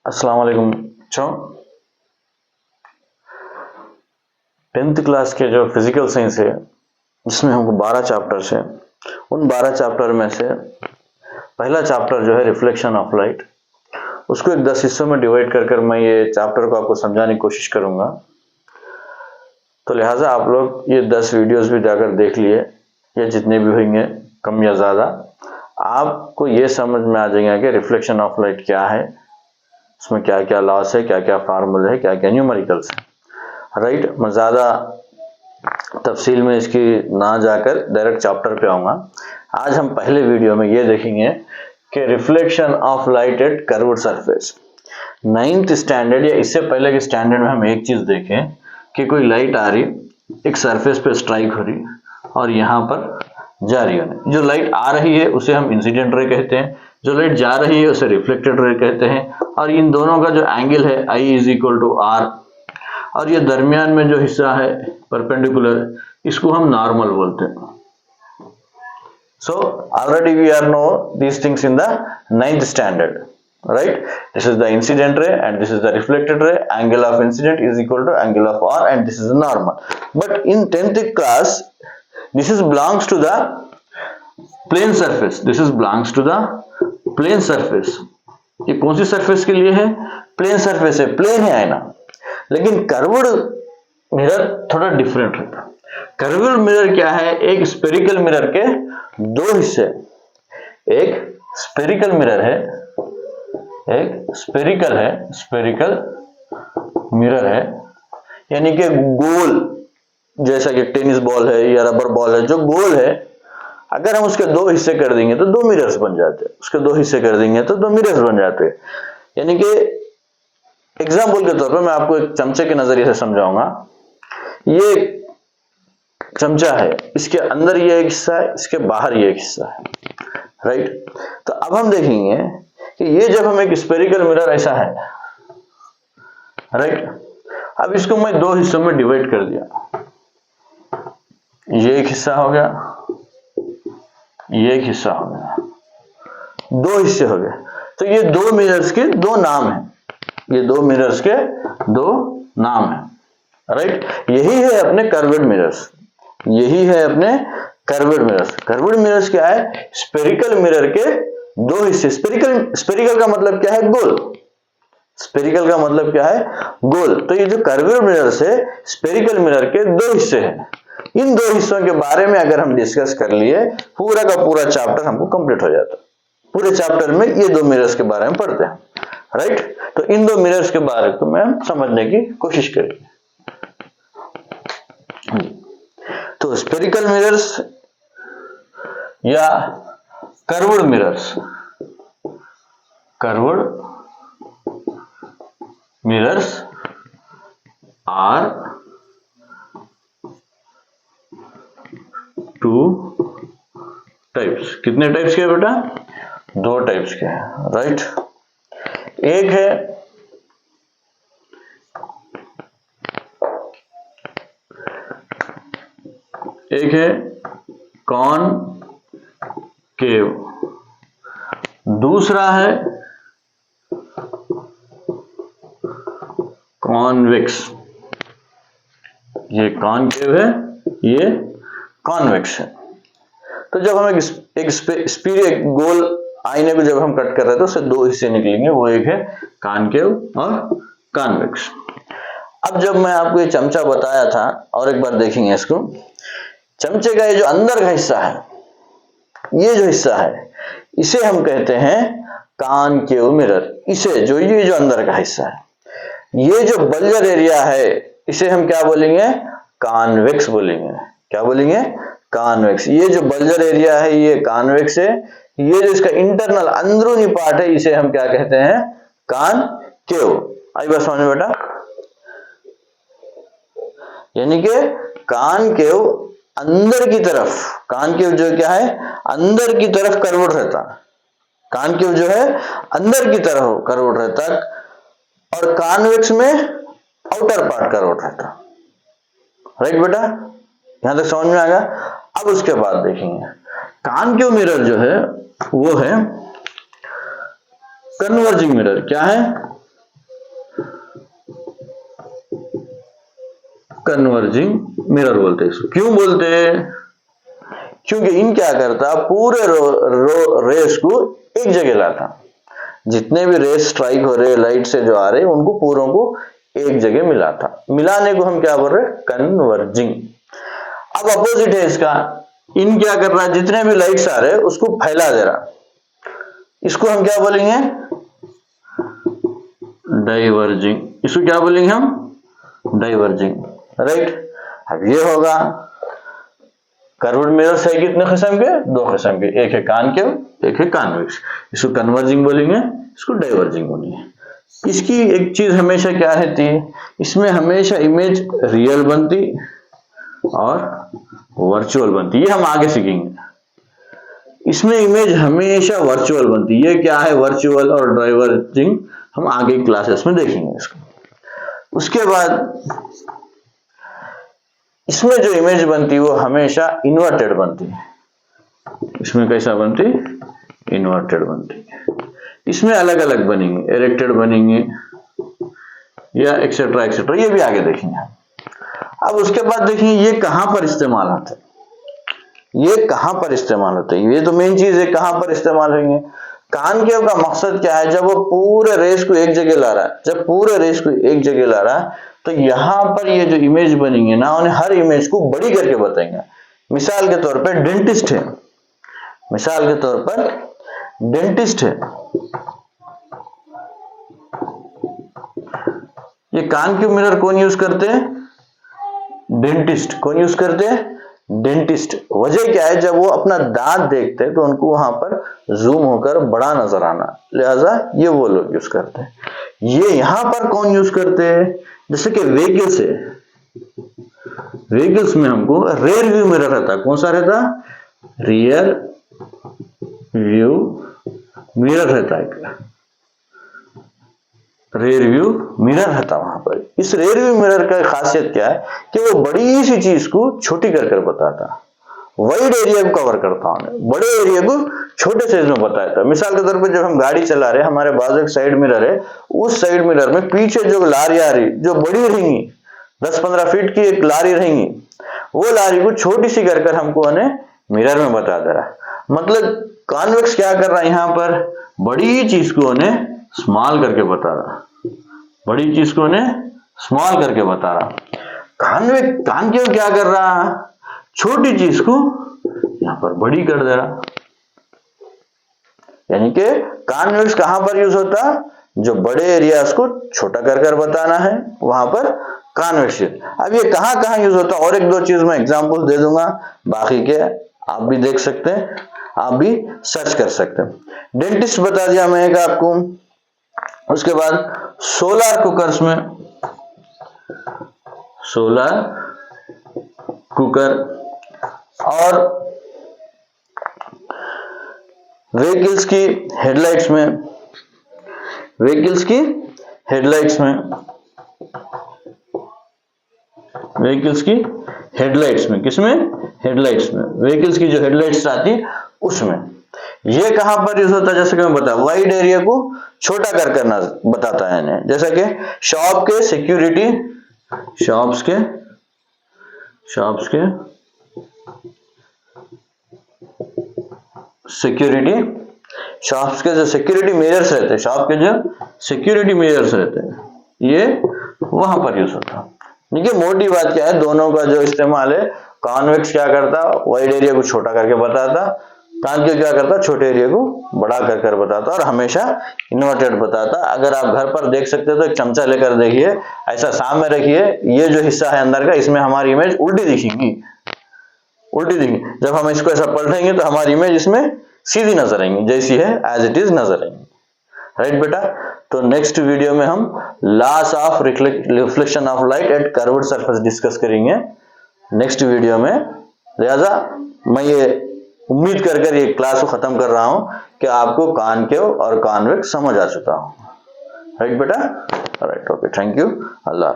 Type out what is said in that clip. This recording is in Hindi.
अस्सलाम वालेकुम बच्चों। 10th क्लास के जो फिजिकल साइंस है उसमें हमको 12 चैप्टर्स है। उन 12 चैप्टर में से पहला चैप्टर जो है रिफ्लेक्शन ऑफ लाइट, उसको एक 10 हिस्सों में डिवाइड कर मैं ये चैप्टर को आपको समझाने की कोशिश करूंगा। तो लिहाजा आप लोग ये 10 वीडियोस भी जाकर देख लिए, ये जितने भी होंगे कम या ज़्यादा, आपको ये समझ में आ जाएगा कि रिफ्लेक्शन ऑफ लाइट क्या है, उसमें क्या क्या लॉस है, क्या क्या फार्मूले है, क्या क्या न्यूमेरिकल्स है। राइट, मैं ज़्यादा तफसील में इसकी ना जाकर डायरेक्ट चैप्टर पे आऊँगा। आज हम पहले वीडियो में ये देखेंगे कि reflection of light at curved surface. 9th standard या इससे पहले के स्टैंडर्ड में हम एक चीज़ देखें कि कोई लाइट आ रही, एक सरफेस पे स्ट्राइक हो रही और यहाँ पर जा रही है। जो लाइट आ रही है उसे हम इंसिडेंट रे कहते हैं, जो लाइट जा रही है उसे रिफ्लेक्टेड रे कहते हैं। और इन दोनों का जो एंगल है I = R, और ये दरमियान में जो हिस्सा है परपेंडिकुलर, इसको हम नॉर्मल बोलते हैं। So already we are know these things in the 9th standard, right? This is the incident ray and this is the reflected ray. Angle of incident is equal to angle of R and this is normal. But in 10th class, this is belongs to the plane surface. This is belongs to the plane surface. ये कौन सी सरफेस के लिए है? प्लेन सरफेस है, प्लेन है आईना। लेकिन कर्व्ड मिरर थोड़ा डिफरेंट रहता है। कर्व्ड मिरर क्या है? एक स्फेरिकल मिरर के दो हिस्से, एक स्फेरिकल मिरर है, एक स्फेरिकल है, स्फेरिकल मिरर है, यानी कि गोल, जैसा कि टेनिस बॉल है या रबर बॉल है जो गोल है, अगर हम उसके दो हिस्से कर देंगे तो दो मिरर्स बन जाते हैं। उसके दो हिस्से कर देंगे तो दो मिरर्स बन जाते हैं। यानी कि एग्जाम्पल के तौर पर मैं आपको एक चमचे के नजरिए से समझाऊंगा। ये चमचा है, इसके अंदर ये एक हिस्सा है, इसके बाहर ये एक हिस्सा है, राइट। तो अब हम देखेंगे कि ये जब हम एक स्फेरिकल मिरर ऐसा है, राइट, अब इसको मैं दो हिस्सों में डिवाइड कर दिया। ये एक हिस्सा हो गया, ये एक हिस्सा हो गया, दो हिस्से हो गए। तो ये दो मिरर्स के दो नाम हैं, ये दो मिरर्स के दो नाम हैं, राइट। यही है अपने कर्व्ड मिरर्स, यही है अपने कर्व्ड मिरर्स। कर्व्ड मिरर्स क्या है? स्फेरिकल मिरर के दो हिस्से। स्फेरिकल का मतलब क्या है? गोल। स्फेरिकल का मतलब क्या है? गोल। तो ये जो कर्व्ड मिरर्स है, स्फेरिकल मिरर के दो हिस्से हैं। इन दो हिस्सों के बारे में अगर हम डिस्कस कर लिए, पूरा का पूरा चैप्टर हमको कंप्लीट हो जाता। पूरे चैप्टर में ये दो मिरर्स के बारे में पढ़ते हैं, राइट। तो इन दो मिरर्स के बारे में हम समझने की कोशिश करेंगे। तो स्फेरिकल मिरर्स या curved mirrors, curved mirrors are two types. कितने टाइप्स के बेटा? दो टाइप्स के हैं, राइट। एक है कॉनकेव, दूसरा है कॉन्वेक्स। ये कॉनकेव है, ये कॉन्वेक्स है। तो जब हम एक गोल आईने को जब हम कट कर रहे हैं तो उससे दो हिस्से निकलेंगे, वो एक है कॉनकेव और कॉन्वेक्स। अब जब मैं आपको ये चमचा बताया था, और एक बार देखेंगे इसको, चमचे का ये जो अंदर का हिस्सा है, ये जो हिस्सा है, इसे हम कहते हैं कॉनकेव मिरर। इसे जो ये जो अंदर का हिस्सा है, ये जो बल्जर एरिया है, इसे हम क्या बोलेंगे? कॉन्वेक्स बोलेंगे। क्या बोलेंगे? कॉन्वेक्स। ये जो बल्जर एरिया है ये कॉन्वेक्स है। ये जो इसका इंटरनल अंदरूनी पार्ट है, इसे हम क्या कहते हैं? कॉनकेव। आई बात समझ में बेटा? यानी कि कॉनकेव अंदर की तरफ, कॉनकेव जो क्या है? अंदर की तरफ कर्व्ड रहता। कॉनकेव जो है अंदर की तरफ कर्व्ड रहता, और कॉन्वेक्स में आउटर पार्ट कर्व्ड रहता, राइट बेटा? यहां तक समझ में आएगा। अब उसके बाद देखेंगे कॉनकेव मिरर जो है वो है कन्वर्जिंग मिरर। क्या है? कन्वर्जिंग मिरर बोलते हैं इसको। क्यों बोलते हैं? क्योंकि इन क्या करता, पूरे रेस को एक जगह लाता। जितने भी रेस स्ट्राइक हो रहे लाइट से जो आ रहे उनको पूरों को एक जगह मिलाता। मिलाने को हम क्या बोल रहे? कन्वर्जिंग। अब अपोजिट है इसका, इन क्या कर रहा है, जितने भी लाइट्स आ रहे उसको फैला दे रहा। इसको हम क्या बोलेंगे? डाइवर्जिंग। इसको क्या बोलेंगे हम? Diverging, right. अब ये होगा कर्व्ड मिरर्स है कितने किस्म के? 2 किस्म के, एक है कॉनकेव, एक है कॉन्वेक्स। इसको कन्वर्जिंग बोलेंगे, इसको डाइवर्जिंग बोलेंगे। इसकी एक चीज हमेशा क्या रहती है, इसमें हमेशा इमेज रियल बनती और वर्चुअल बनती। ये हम आगे सीखेंगे। इसमें इमेज हमेशा वर्चुअल बनती। ये क्या है वर्चुअल और डाइवर्जिंग, हम आगे क्लासेस में देखेंगे इसको। उसके बाद इसमें जो इमेज बनती है वो हमेशा इन्वर्टेड बनती है। इसमें कैसा बनती? इन्वर्टेड बनती है। इसमें अलग अलग बनेंगे, इरेक्टेड बनेंगे या एक्सेट्रा एक्सेट्रा, ये भी आगे देखेंगे। अब उसके बाद देखेंगे ये कहां पर इस्तेमाल होते हैं। ये कहां पर इस्तेमाल होते हैं, ये तो मेन चीज है, कहां पर इस्तेमाल होंगे। कॉनकेव का मकसद क्या है? जब वो पूरे रेस को एक जगह ला रहा है, जब पूरे रेस को एक जगह ला रहा है तो यहां पर ये जो इमेज बनेंगे ना, उन्हें हर इमेज को बड़ी करके बताएंगे। मिसाल के तौर पर डेंटिस्ट है, मिसाल के तौर पर डेंटिस्ट है, ये कॉनकेव मिरर कौन यूज करते हैं? डेंटिस्ट। कौन यूज करते हैं? डेंटिस्ट। वजह क्या है? जब वो अपना दांत देखते हैं तो उनको वहां पर जूम होकर बड़ा नजर आना, लिहाजा ये वो लोग यूज करते हैं। ये यहां पर कौन यूज करते हैं? जैसे कि व्हीकल्स है, व्हीकल्स में हमको रेयर व्यू मिरर रहता है। कौन सा रहता? रियर व्यू मिरर रहता है, रेयर व्यू मिरर रहता वहां पर। इस रेयर व्यू मिरर का खासियत क्या है कि वो बड़ी सी चीज को छोटी कर बताता, वाइड एरिया को कवर करता है, बड़े एरिया को छोटे साइज में बताता है। मिसाल के तौर पर जब हम गाड़ी चला रहे हैं, हमारे बाजू एक साइड मिरर है, उस साइड मिरर में पीछे जो लारी आ रही, जो बड़ी रहेंगी 10-15 फीट की एक लारी रहेंगी, वो लारी को छोटी सी कर हमको उन्हें मिरर में बता दे रहा। मतलब कॉन्वेक्स क्या कर रहा है, यहां पर बड़ी चीज को उन्हें स्मॉल करके बता रहा, बड़ी चीज को उन्हें स्मॉल करके बता रहा। कॉनकेव क्या कर रहा? छोटी चीज को यहां पर बड़ी कर दे रहा। यानी कि कॉन्वेक्स कहां पर यूज होता? जो बड़े एरियाज को छोटा कर बताना है, वहां पर कॉन्वेक्स। अब ये कहां कहां यूज होता? और 1-2 चीज मैं एग्जांपल दे दूंगा, बाकी के आप भी देख सकते हैं, आप भी सर्च कर सकते हैं। डेंटिस्ट बता दिया मैं एक आपको। उसके बाद सोलर कुकर्स में, सोलर कुकर और व्हीकल्स की हेडलाइट्स में, व्हीकल्स की हेडलाइट्स में, व्हीकल्स की हेडलाइट्स में, किसमें? हेडलाइट्स में। व्हीकल्स की जो हेडलाइट्स आती है उसमें ये कहां पर यूज होता है? जैसे कि मैं बता, वाइड एरिया को छोटा करना बताता है इन्हें। जैसा कि शॉप के सिक्योरिटी, शॉप्स के सिक्योरिटी, शॉप्स के जो सिक्योरिटी मिरर्स रहते हैं, शॉप के जो सिक्योरिटी मिरर्स रहते हैं, ये वहां पर यूज होता है। देखिए मोटी बात क्या है, दोनों का जो इस्तेमाल है, कॉन्वेक्स क्या करता? वाइड एरिया को छोटा करके बताता, कॉनकेव क्या करता? छोटे एरिया को बड़ा कर बताता और हमेशा इन्वर्टेड बताता। अगर आप घर पर देख सकते हो तो एक चमचा लेकर देखिए, ऐसा सामने रखिए, ये जो हिस्सा है अंदर का, इसमें हमारी इमेज उल्टी दिखेगी, उल्टी दिखेगी। जब हम इसको ऐसा पलटेंगे तो हमारी इमेज इसमें सीधी नजर आएंगी, जैसी है एज इट इज नजर आएंगी। राइट बेटा? तो नेक्स्ट वीडियो में हम loss of reflection of light at curved surface discuss करेंगे नेक्स्ट वीडियो में। लिहाजा मैं ये उम्मीद कर ये क्लास को खत्म कर रहा हूं कि आपको कॉनकेव और कॉन्वेक्स समझ आ चुका हूं। राइट बेटा? राइट, ओके, थैंक यू, अल्लाह हाफिज़।